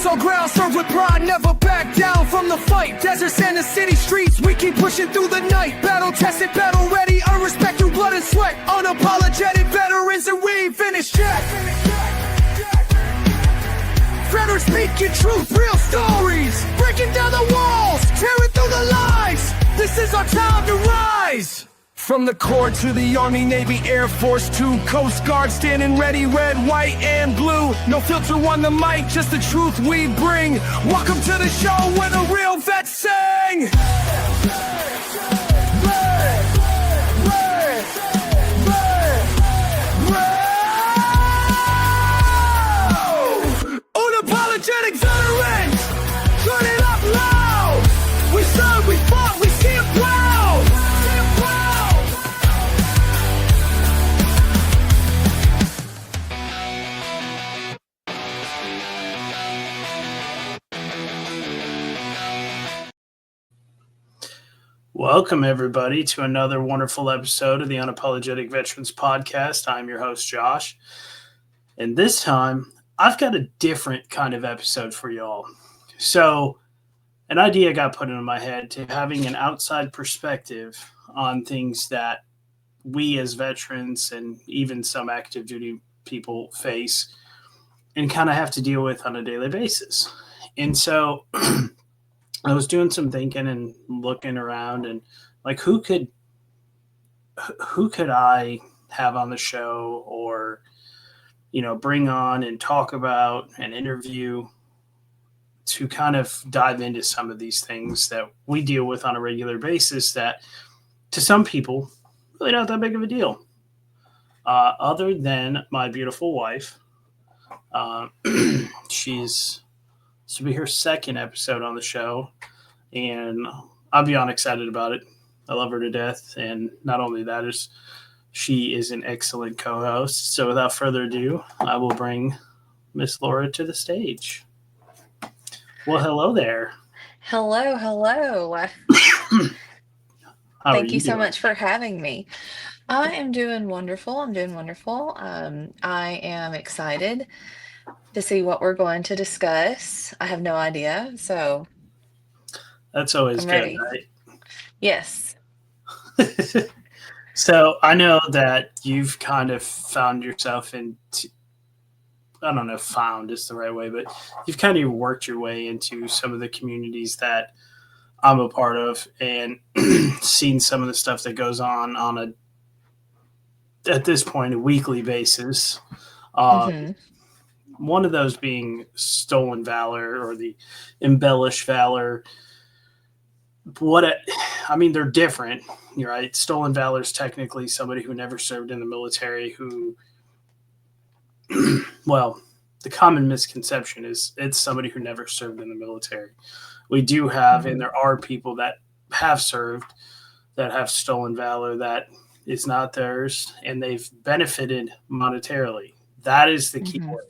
on ground, serve with pride, never back down from the fight. Deserts and the city streets, we keep pushing through the night. Battle tested, battle ready, earn respect through blood and sweat. Unapologetic veterans and we ain't finished yet. Veterans speaking truth, real stories, breaking down the walls, tearing through the lies. This is our time to rise. From the Corps to the Army, Navy, Air Force to Coast Guard, standing ready, red, white, and blue. No filter on the mic, just the truth we bring. Welcome to the show where the real vets sing. Unapologetic veterans, turn it up loud. We serve, we fought, we stand proud. Welcome, everybody, to another wonderful episode of the Unapologetic Veterans Podcast. I'm your host, Josh. And this time, I've got a different kind of episode for y'all. So, an idea got put into my head to having an outside perspective on things that we as veterans and even some active duty people face and kind of have to deal with on a daily basis. And so I was doing some thinking and looking around and like who could I have on the show or, you know, bring on and talk about and interview to kind of dive into some of these things that we deal with on a regular basis that to some people really not that big of a deal. Other than my beautiful wife. She's this will be her second episode on the show, and I'll be excited about it. I love her to death, and not only that, she is an excellent co-host. So without further ado, I will bring Miss Laura to the stage. Well, hello there. Hello. Thank you so much for having me. I am doing wonderful. I am excited to see what we're going to discuss. I have no idea, so that's always good, ready. Right? Yes. So I know that you've kind of found yourself I don't know if found is the right way, but you've kind of worked your way into some of the communities that I'm a part of and seen some of the stuff that goes on at this point, a weekly basis. One of those being stolen valor or the embellished valor. They're different. You're right. Stolen valor is technically somebody who never served in the military who, well, the common misconception is it's somebody who never served in the military. We do have, and there are people that have served that have stolen valor that is not theirs, and they've benefited monetarily. That is the key word.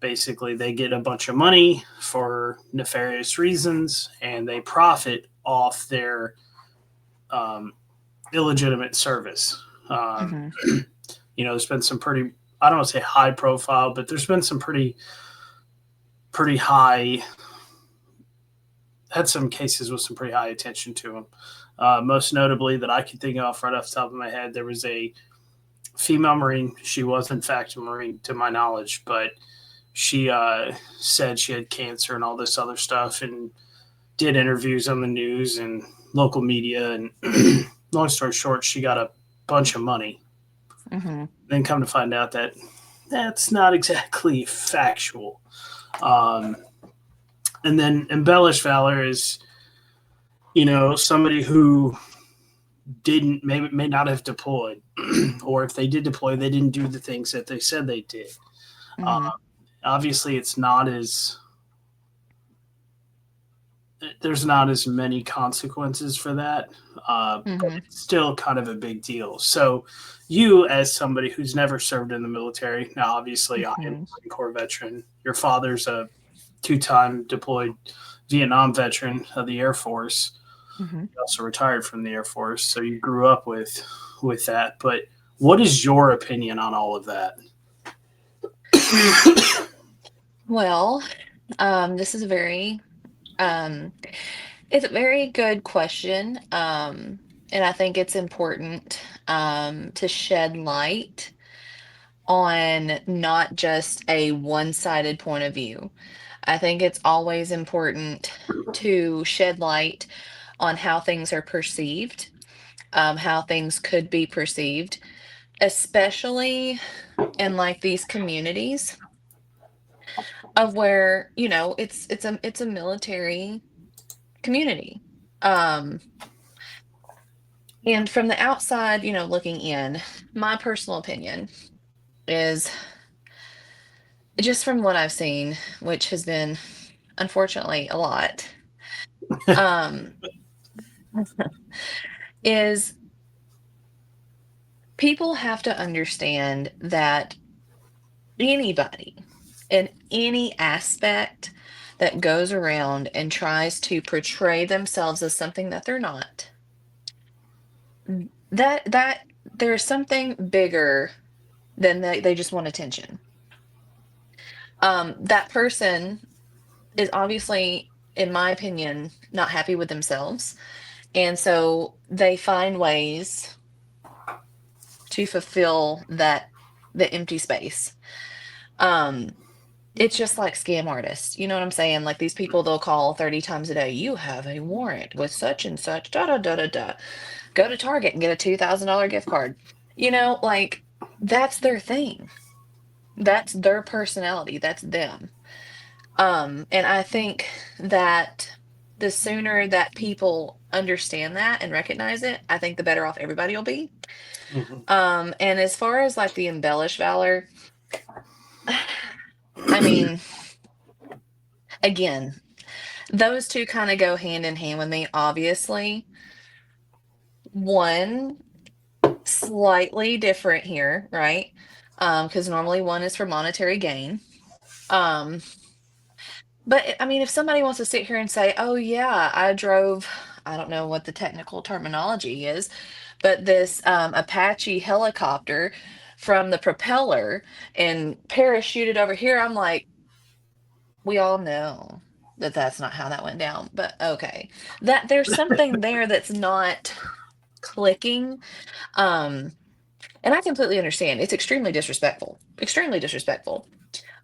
Basically, they get a bunch of money for nefarious reasons, and they profit off their illegitimate service. You know, there's been some pretty, I don't want to say high profile, but there's been some pretty high, had some cases with some pretty high attention to them. Most notably that I can think of right off the top of my head, there was a female Marine. She was, in fact, a Marine to my knowledge, but she said she had cancer and all this other stuff and did interviews on the news and local media. And long story short, she got a bunch of money. Then come to find out that that's not exactly factual. And then embellished valor is, you know, somebody who may not have deployed, or if they did deploy, they didn't do the things that they said they did. Obviously, there's not as many consequences for that, but it's still kind of a big deal. So you, as somebody who's never served in the military, now obviously I am a Marine Corps veteran. Your father's a 2-time deployed Vietnam veteran of the Air Force. He also retired from the Air Force, so you grew up with that. But what is your opinion on all of that? Well, This is a very um, it's a very good question. And I think it's important to shed light on not just a one-sided point of view. I think it's always important to shed light on how things are perceived, how things could be perceived, especially in like these communities of where, it's a military community. Um, and from the outside, looking in, my personal opinion is just from what I've seen, which has been unfortunately a lot, um, is people have to understand that anybody in any aspect that goes around and tries to portray themselves as something that they're not, that there's something bigger than they just want attention. That person is obviously, in my opinion, not happy with themselves. And so they find ways to fulfill the empty space. Um, it's just like scam artists. You know what I'm saying? Like these people, they'll call 30 times a day. You have a warrant with such and such, da da da da da. Go to Target and get a $2,000 gift card. Like that's their thing. That's their personality. That's them. And I think that the sooner that people understand that and recognize it, I think the better off everybody will be. Mhm. And as far as like the embellish valor, I mean, again, those two kind of go hand in hand with me, obviously. One slightly different here, right? Because normally one is for monetary gain. Um, but I mean, if somebody wants to sit here and say, oh, yeah, I drove, I don't know what the technical terminology is, but this Apache helicopter from the propeller and parachuted over here, I'm like, we all know that that's not how that went down, but okay. That there's something there that's not clicking. Um, and I completely understand. It's extremely disrespectful. Extremely disrespectful.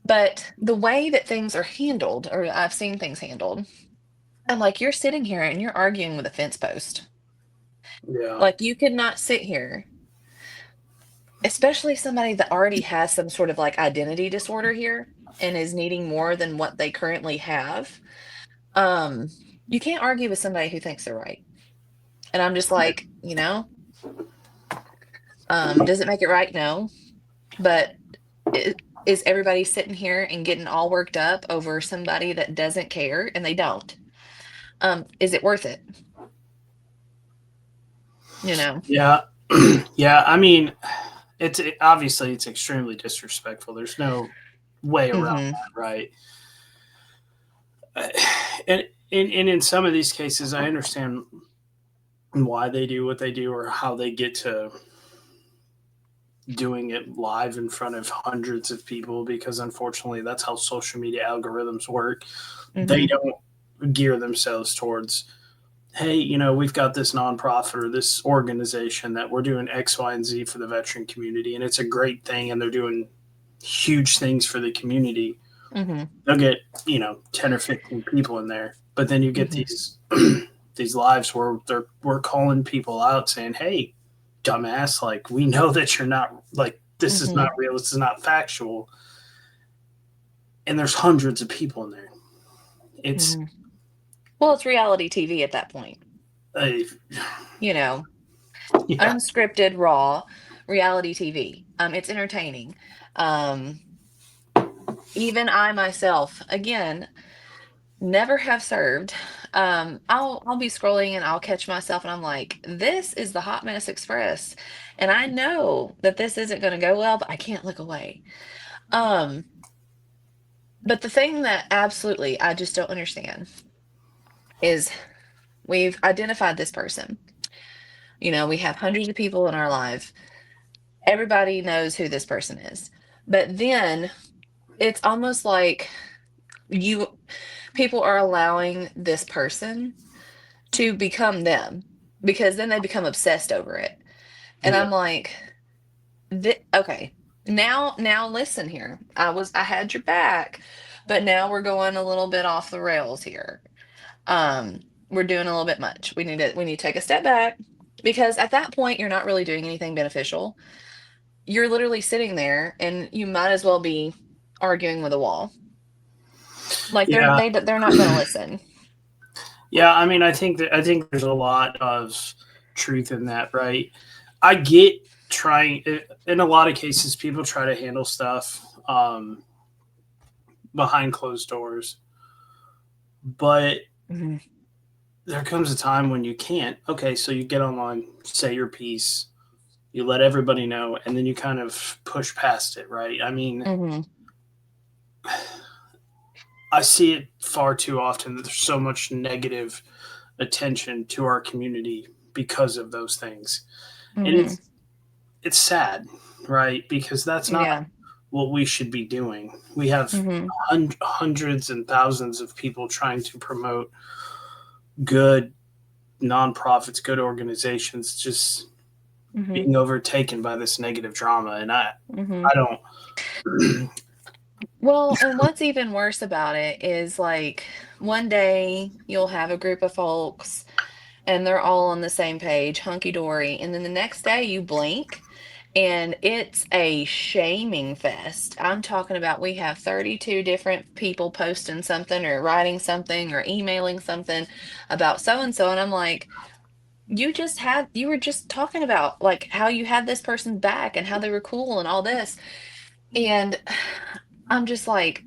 But the way that things are handled, or I've seen things handled, I'm like, you're sitting here and you're arguing with a fence post. Yeah. Like, you could not sit here, especially somebody that already has some sort of like identity disorder here and is needing more than what they currently have. Um, you can't argue with somebody who thinks they're right. And I'm just like, does it make it right? No. But is everybody sitting here and getting all worked up over somebody that doesn't care and they don't? Is it worth it? You know? Yeah. Yeah. I mean, obviously it's extremely disrespectful. There's no way around Mm-hmm. that, right? Uh, and in some of these cases, I understand why they do what they do or how they get to doing it live in front of hundreds of people because unfortunately that's how social media algorithms work. They Mm-hmm. don't gear themselves towards, hey, we've got this nonprofit or this organization that we're doing X, Y, and Z for the veteran community, and it's a great thing, and they're doing huge things for the community. Mm-hmm. They'll get 10 or 15 people in there, but then you get Mm-hmm. these these lives where we're calling people out saying, hey, dumbass, like we know that you're not, like, this is Mm-hmm. not real, this is not factual, and there's hundreds of people in there. It's Mm-hmm. Well, it's reality TV at that point. uh, You know, yeah. unscripted, raw reality TV. It's entertaining. Um, even I myself, again, never have served. I'll be scrolling and I'll catch myself and I'm like, this is the Hot Mess Express. And I know that this isn't going to go well, but I can't look away. Um, but the thing that absolutely I just don't understand is we've identified this person. We have hundreds of people in our life. Everybody knows who this person is. But then it's almost like people are allowing this person to become them, because then they become obsessed over it. And Yeah. I'm like, okay, now listen here. I had your back, but now we're going a little bit off the rails here. Um, we're doing a little bit much. We need to take a step back, because at that point you're not really doing anything beneficial. You're literally sitting there and you might as well be arguing with a wall. Like Yeah. they're not going to listen. Yeah, I mean, I think there's a lot of truth in that, right? I get trying in a lot of cases people try to handle stuff behind closed doors, but Mhm. there comes a time when you can't. Okay, so you get online, say your piece, you let everybody know, and then you kind of push past it, right? I mean, Mhm. I see it far too often that there's so much negative attention to our community because of those things. And Mhm. it's sad, right? Because that's not Yeah. what we should be doing. We have Mhm. hundreds and thousands of people trying to promote good nonprofits, good organizations, just Mhm. being overtaken by this negative drama. And Mhm. I don't. Well, and what's even worse about it is, like, one day you'll have a group of folks and they're all on the same page, hunky dory, and then the next day you blink and it's a shaming fest. I'm talking about, we have 32 different people posting something or writing something or emailing something about so and so, and I'm like, you were just talking about like how you had this person's back and how they were cool and all this. And I'm just like,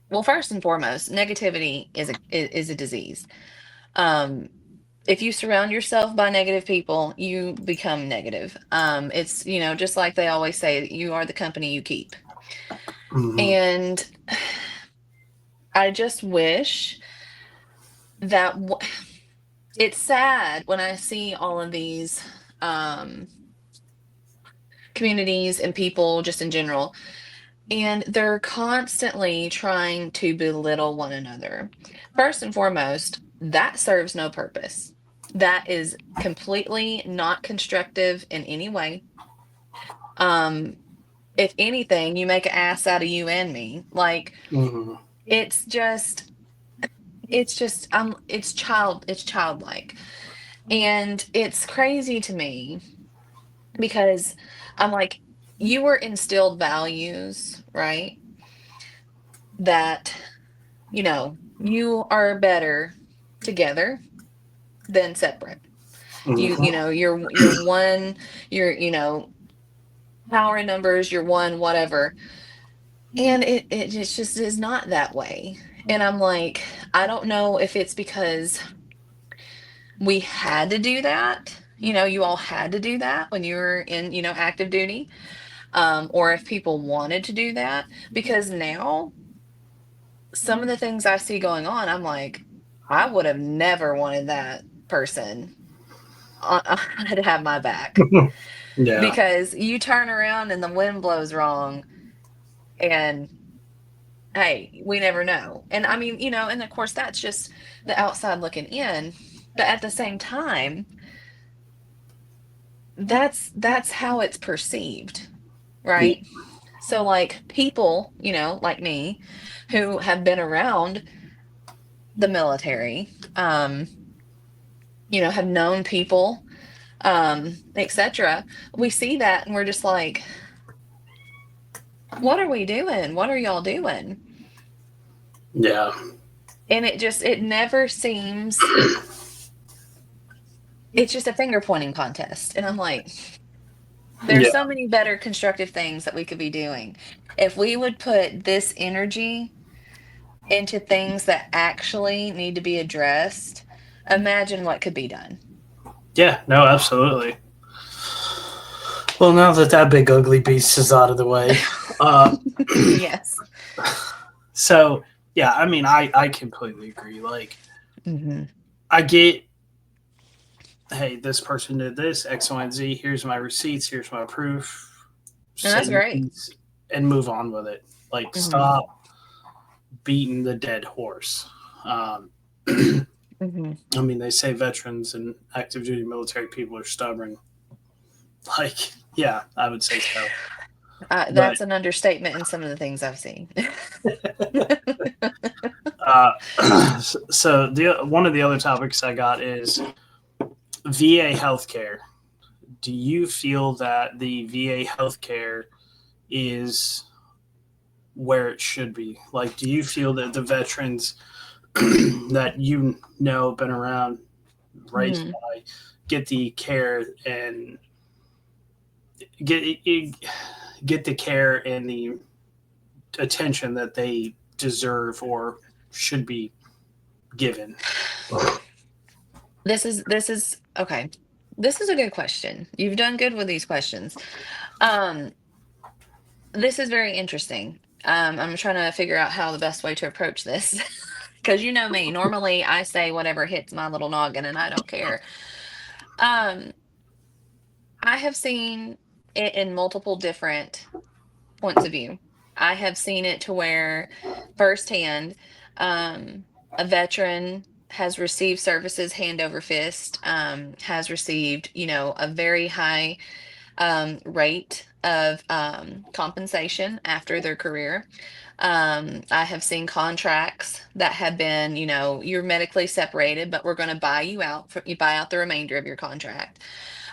well, first and foremost, negativity is a disease. Um, if you surround yourself by negative people, you become negative. It's, just like they always say, you are the company you keep. Mhm. And I just wish that it's sad when I see all of these um, communities and people just in general, and they're constantly trying to belittle one another. First and foremost, that serves no purpose. That is completely not constructive in any way. Um, if anything, you make an ass out of you and me. Like, Mhm. it's just, it's childlike. And it's crazy to me because I'm like, you were instilled values, right? That, you are better together than separate. Mhm. You're one, power in numbers, you're one, whatever. And it just is not that way. And I'm like, I don't know if it's because we had to do that. You all had to do that when you were in, active duty, or if people wanted to do that. Because now, some of the things I see going on, I'm like, I would have never wanted that person to have my back, Yeah. because you turn around and the wind blows wrong, and hey, we never know. And I mean, and of course that's just the outside looking in, but at the same time, that's how it's perceived, Yeah. right? So, like, people, like me, who have been around the military, have known people, etc. We see that and we're just like, what are we doing? What are y'all doing? Yeah. And it never seems, it's just a finger pointing contest. And I'm like, there's Yeah. so many better constructive things that we could be doing. If we would put this energy into things that actually need to be addressed, imagine what could be done. Yeah. No, absolutely. Well, now that that big ugly beast is out of the way, uh, Yes. so yeah, I mean, I completely agree. Like, Hmm. I get, hey, this person did this X, Y, and Z. Here's my receipts. Here's my proof. And Say that's your great. piece and move on with it. Like, Hmm. stop beating the dead horse. Um, Hmm. I mean, they say veterans and active duty military people are stubborn. Like, yeah, I would say so. But That's an understatement in some of the things I've seen. so the one of the other topics I got is VA healthcare. Do you feel that the VA healthcare is where it should be? Like, do you feel that the veterans that been around, raised Mhm. by, get the care and get get the care and the attention that they deserve or should be given? This is okay. This is a good question. You've done good with these questions. Um, this is very interesting. I'm trying to figure out how the best way to approach this. Because you know me, normally I say whatever hits my little noggin and I don't care. Um, I have seen it in multiple different points of view. I have seen it to where firsthand, um, a veteran has received services hand over fist, has received, a very high rate of compensation after their career. I have seen contracts that have been, you're medically separated, but we're going to buy you out. You buy out the remainder of your contract,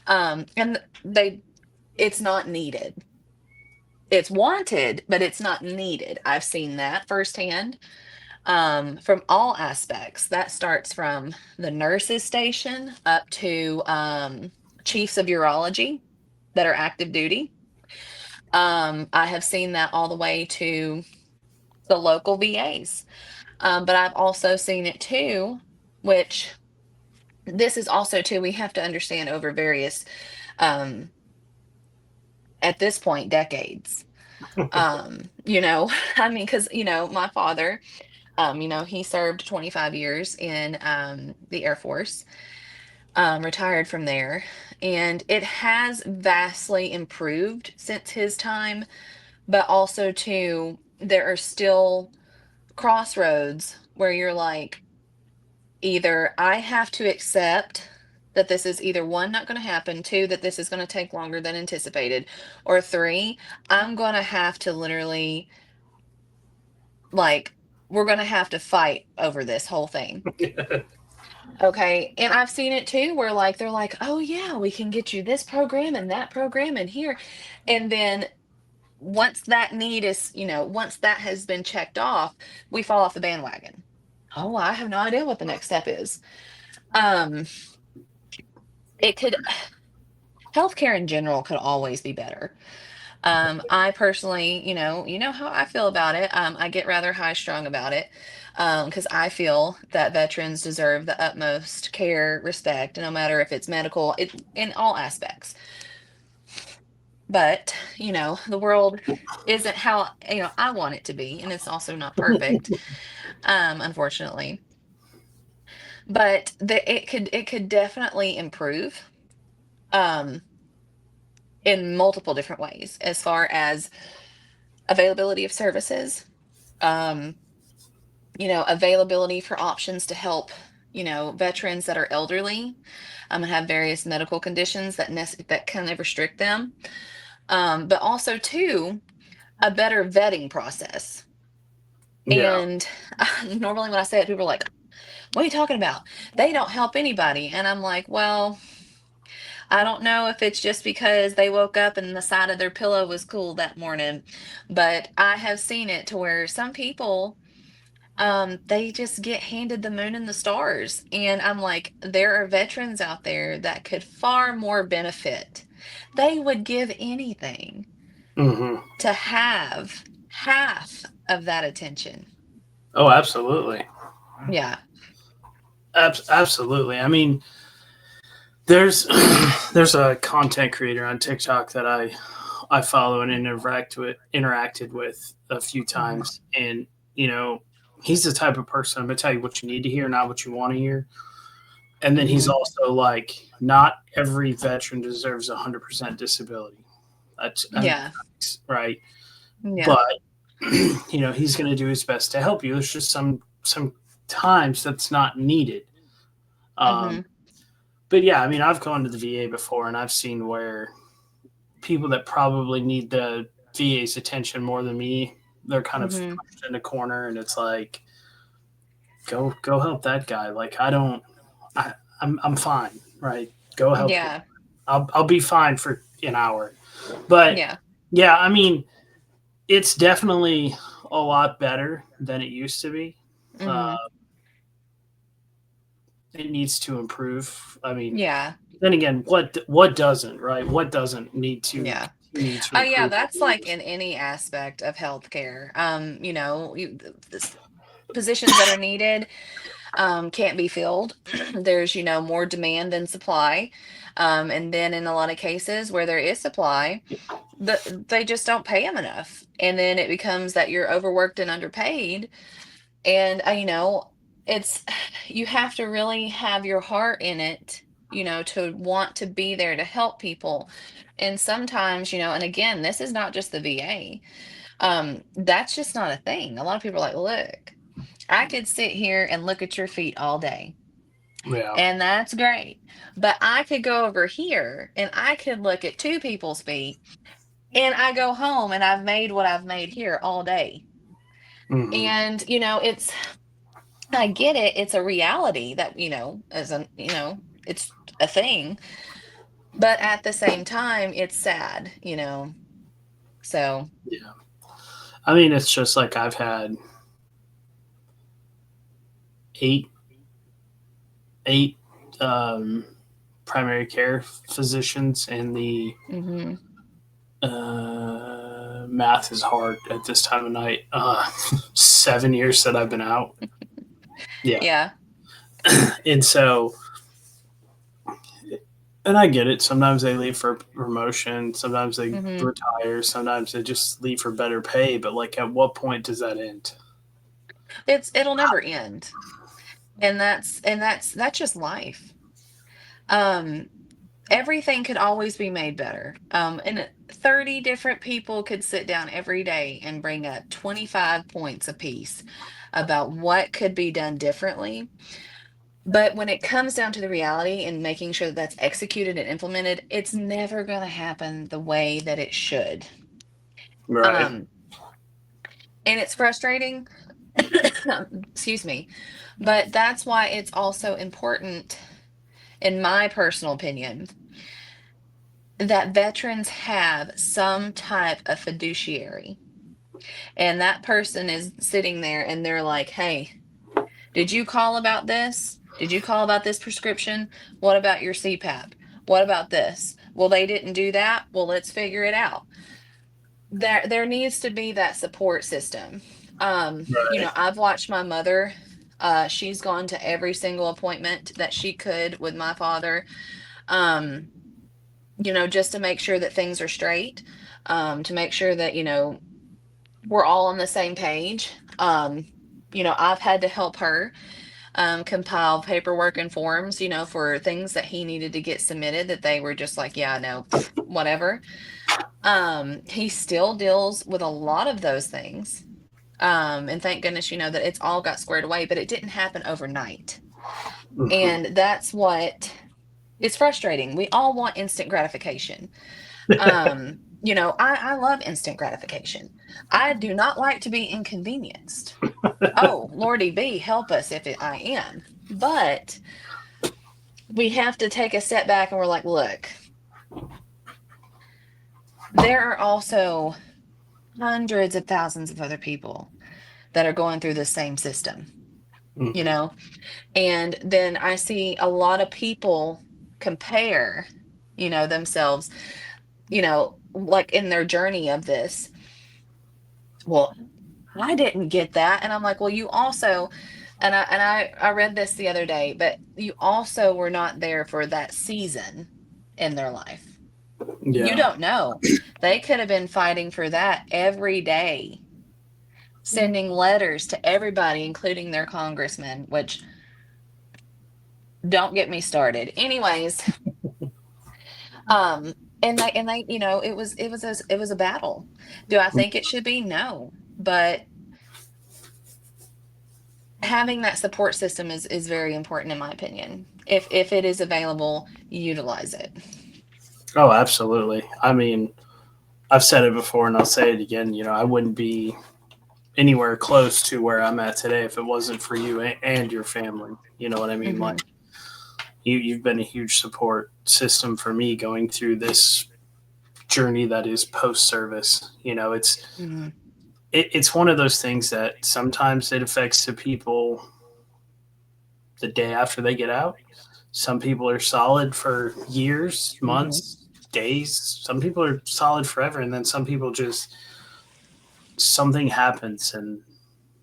and it's not needed. It's wanted, but it's not needed. I've seen that firsthand, from all aspects. That starts from the nurses station up to chiefs of urology that are active duty. I have seen that all the way to the local VAs. But I've also seen it too, which this is also too, we have to understand over various, um, at this point, decades. I mean, because, my father, he served 25 years in the Air Force, retired from there, and it has vastly improved since his time, but also too, there are still crossroads where you're like, either I have to accept that this is either one, not going to happen, two, that this is going to take longer than anticipated, or three, I'm going to have to literally, like, we're going to have to fight over this whole thing. Okay. And I've seen it too, where like they're like, oh, yeah, we can get you this program and that program and here. And then once that need is, once that has been checked off, we fall off the bandwagon. Oh, I have no idea what the next step is. Um, it could, healthcare in general could always be better. I personally, you know how I feel about it. I get rather high strung about it, because I feel that veterans deserve the utmost care, respect, no matter if it's medical, in all aspects. But, the world isn't how, I want it to be, and it's also not perfect, unfortunately. But it could definitely improve, um, in multiple different ways, as far as availability of services, um, availability for options to help, veterans that are elderly, and have various medical conditions that kind of restrict them. But also too, a better vetting process. Yeah. And normally when I say it, people are like, "What are you talking about? They don't help anybody." And I'm like, "Well, I don't know if it's just because they woke up and the side of their pillow was cool that morning, but I have seen it to where some people, they just get handed the moon and the stars. And I'm like, there are veterans out there that could far more benefit. They would give anything Hmm. to have half of that attention. Oh, absolutely. Yeah. Absolutely. I mean, there's there's a content creator on TikTok that I follow and interacted with a few Hmm. times, and you know he's the type of person, I'm gonna tell you what you need to hear, not what you want to hear. And then he's Hmm. also like, not every veteran deserves 100% disability. That's Yeah. right, Yeah. but he's going to do his best to help you. There's just some times that's not needed. Mm-hmm. But yeah, I mean, I've gone to the VA before, and I've seen where people that probably need the VA's attention more than me, they're kind of Mm-hmm. pushed in a corner, and it's like, go help that guy. Like I'm fine, right? Go help him. Yeah. I'll be fine for an hour. But Yeah. yeah, I mean, it's definitely a lot better than it used to be. Uh, Mm-hmm. it needs to improve. I mean, Yeah. then again, what doesn't, right? What doesn't Yeah. need to Oh yeah, improve? that's like in any aspect of healthcare. Positions that are needed can't be filled. There's, more demand than supply. And then in a lot of cases where there is supply, they just don't pay them enough. And then it becomes that you're overworked and underpaid. And, it's, you have to really have your heart in it, to want to be there to help people. And sometimes, and again, this is not just the VA. That's just not a thing. A lot of people are like, look, I could sit here and look at your feet all day, Yeah, and that's great. But I could go over here and I could look at two people's feet, and I go home and I've made what I've made here all day. hmm And, I get it. It's a reality that, it's a thing. But at the same time, it's sad. So, yeah. I mean, it's just like I've had eight eight primary care physicians, and the hmm math is hard at this time of night. 7 years that I've been out. Yeah, yeah. and so. And I get it. Sometimes they leave for promotion. Sometimes they hmm retire. Sometimes they just leave for better pay. But like, at what point does that end? It'll never end. And that's just life. Um, Everything could always be made better. And 30 different people could sit down every day and bring up 25 points apiece about what could be done differently. But when it comes down to the reality and making sure that that's executed and implemented, it's never going to happen the way that it should. Right. Um, and it's frustrating. Excuse me. But that's why it's also important, in my personal opinion, that veterans have some type of fiduciary. And that person is sitting there and they're like, hey, did you call about this? Did you call about this prescription? What about your CPAP? What about this? Well, they didn't do that. Well, let's figure it out. There needs to be that support system. Right. I've watched my mother. She's gone to every single appointment that she could with my father. Um, just to make sure that things are straight, to make sure that, we're all on the same page. I've had to help her compile paperwork and forms, for things that he needed to get submitted that they were just like, yeah, no, whatever. He still deals with a lot of those things. And thank goodness, that it's all got squared away, but it didn't happen overnight. Mhm. And that's what it's frustrating. We all want instant gratification. I love instant gratification. I do not like to be inconvenienced. Oh, Lordy B, help us if I am. But we have to take a step back and we're like, look, there are also hundreds of thousands of other people that are going through the same system, you Mhm. know? And then I see a lot of people compare, themselves, like in their journey of this. Well, I didn't get that. And I'm like, well, you also, and I read this the other day, but you also were not there for that season in their life. You Yeah. don't know. They could have been fighting for that every day, sending letters to everybody, including their congressman, which don't get me started. Anyways, um, and they, it was a battle. Do I think it should be? No. but having that support system is very important in my opinion. If it is available, utilize it. Oh, absolutely. I mean, I've said it before and I'll say it again. I wouldn't be anywhere close to where I'm at today if it wasn't for you and your family. You know what I mean? Hmm. Like you've been a huge support system for me going through this journey that is post service. Hmm. It's one of those things that sometimes it affects the people the day after they get out. Some people are solid for years, Hmm. months, days. Some people are solid forever, and then some people just something happens and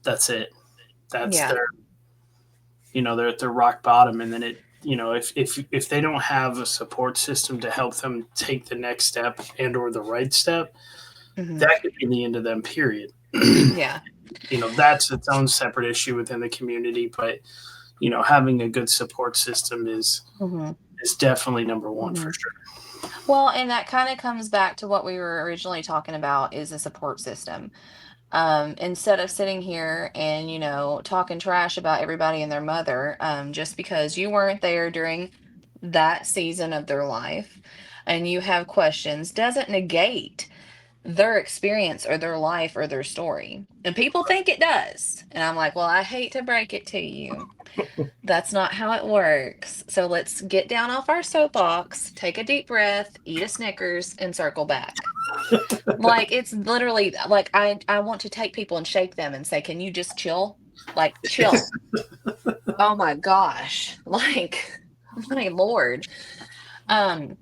that's it. That's Yeah. they're at their rock bottom, and then if they don't have a support system to help them take the next step and or the right step, Hmm. that could be the end of them. Period. Yeah. That's its own separate issue within the community, but having a good support system Hmm. is definitely number one Hmm. for sure. Well, and that kind of comes back to what we were originally talking about is a support system. Instead of sitting here and, talking trash about everybody and their mother, just because you weren't there during that season of their life and you have questions, doesn't negate their experience or their life or their story. And people think it does. And I'm like, well, I hate to break it to you. That's not how it works. So let's get down off our soapbox, take a deep breath, eat a Snickers, and circle back. Like it's literally like I want to take people and shake them and say, "Can you just chill? Like chill." Oh my gosh. Like my lord. Um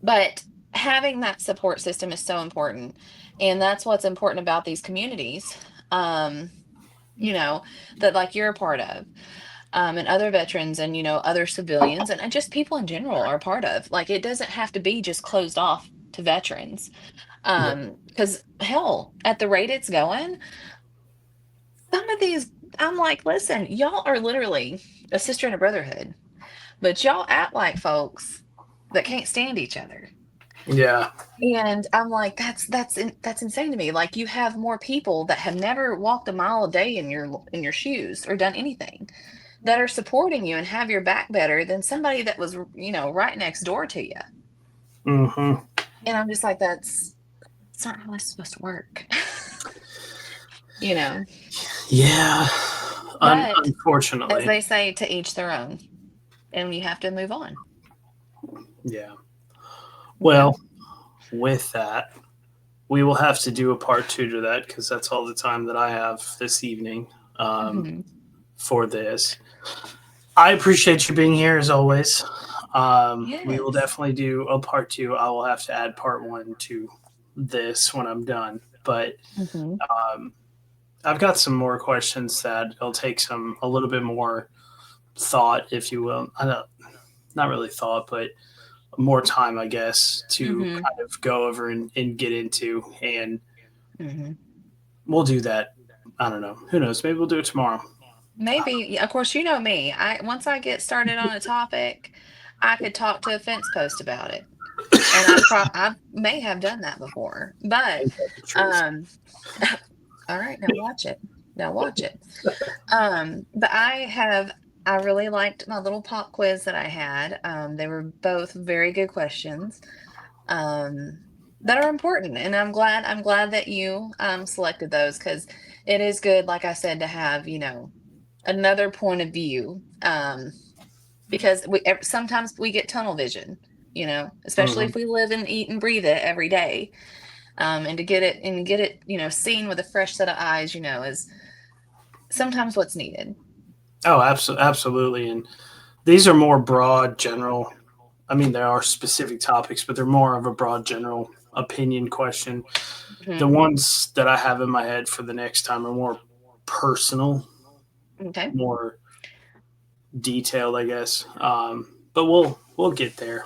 but having that support system is so important. And that's what's important about these communities. Um you know that like you're a part of, and other veterans and other civilians and just people in general are part of. Like it doesn't have to be just closed off to veterans. Yeah. Because hell, at the rate it's going, some of these, I'm like, listen, y'all are literally a sister and a brotherhood, but y'all act like folks that can't stand each other. Yeah. And I'm like, that's insane to me. Like you have more people that have never walked a mile a day in your shoes or done anything that are supporting you and have your back better than somebody that was, right next door to you. Hmm. And I'm just like, it's not how that's supposed to work. you know. Yeah. But as Unfortunately. they say, to each their own. And you have to move on. Yeah. You know? Well, with that, we will have to do a part two to that because that's all the time that I have this evening Hmm. for this. I appreciate you being here as always. We will Yes. definitely do a part two. I will have to add part one to this when I'm done. But Hmm. um, I've got some more questions that it'll take a little bit more thought, if you will. I don't, not really thought, but more time, I guess, to Hmm. kind of go over and get into. And Hmm. we'll do that. I don't know. Who knows? Maybe we'll do it tomorrow. Maybe, of course, you know me. Once I get started on a topic, I could talk to a fence post about it. And I may have done that before. But Ain't that the truth? um all right, now watch it. Now watch it. But I really liked my little pop quiz that I had. They were both very good questions. Um, that are important, and I'm glad that you selected those because it is good, like I said, to have, another point of view. Because sometimes we get tunnel vision, especially Hmm. if we live and eat and breathe it every day. And to get it, seen with a fresh set of eyes, is sometimes what's needed. Oh, absolutely. And these are more broad, general. I mean, there are specific topics, but they're more of a broad, general opinion question. The Mhm. ones that I have in my head for the next time are more personal, Okay. more detailed, I guess. But we'll get there.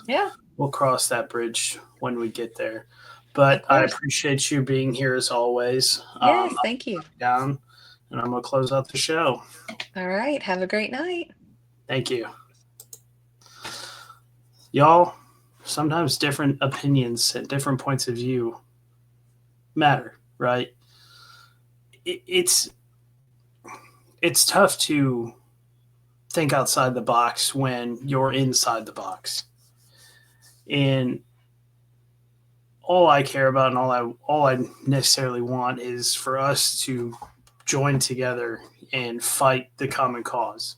Yeah, We'll cross that bridge when we get there. of But I course. appreciate you being here as always. Yes, thank you. Down, and I'm gonna close out the show. All right. Have a great night. Thank you, y'all. Sometimes different opinions and different points of view matter, right? it's tough to think outside the box when you're inside the box. And all I care about and all I necessarily want is for us to join together and fight the common cause.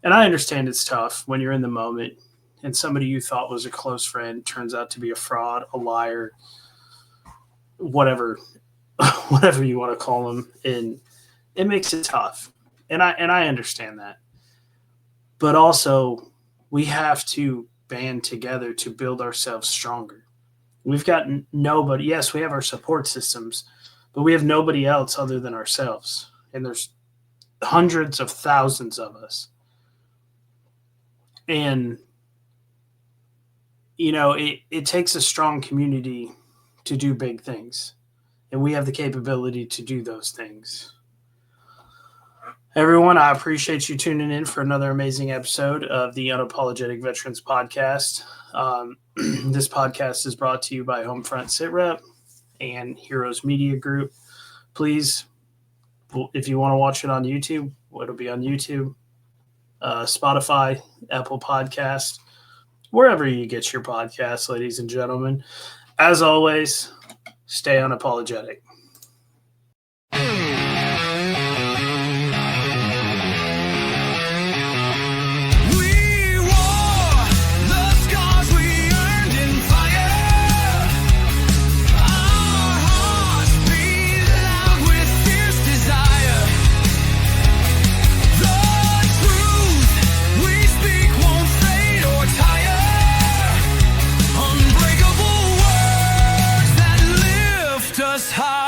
And I understand it's tough when you're in the moment and somebody you thought was a close friend turns out to be a fraud, a liar, whatever you want to call them. And it makes it tough. And I understand that. But also we have to band together to build ourselves stronger. We've got nobody. Yes, we have our support systems, but we have nobody else other than ourselves. And there's hundreds of thousands of us. And, it takes a strong community to do big things. And we have the capability to do those things. Everyone, I appreciate you tuning in for another amazing episode of the Unapologetic Veterans Podcast. This podcast is brought to you by Homefront SitRep and Heroes Media Group. Please, if you want to watch it on YouTube, it'll be on YouTube, Spotify, Apple Podcast, wherever you get your podcasts, ladies and gentlemen. As always, stay unapologetic. High.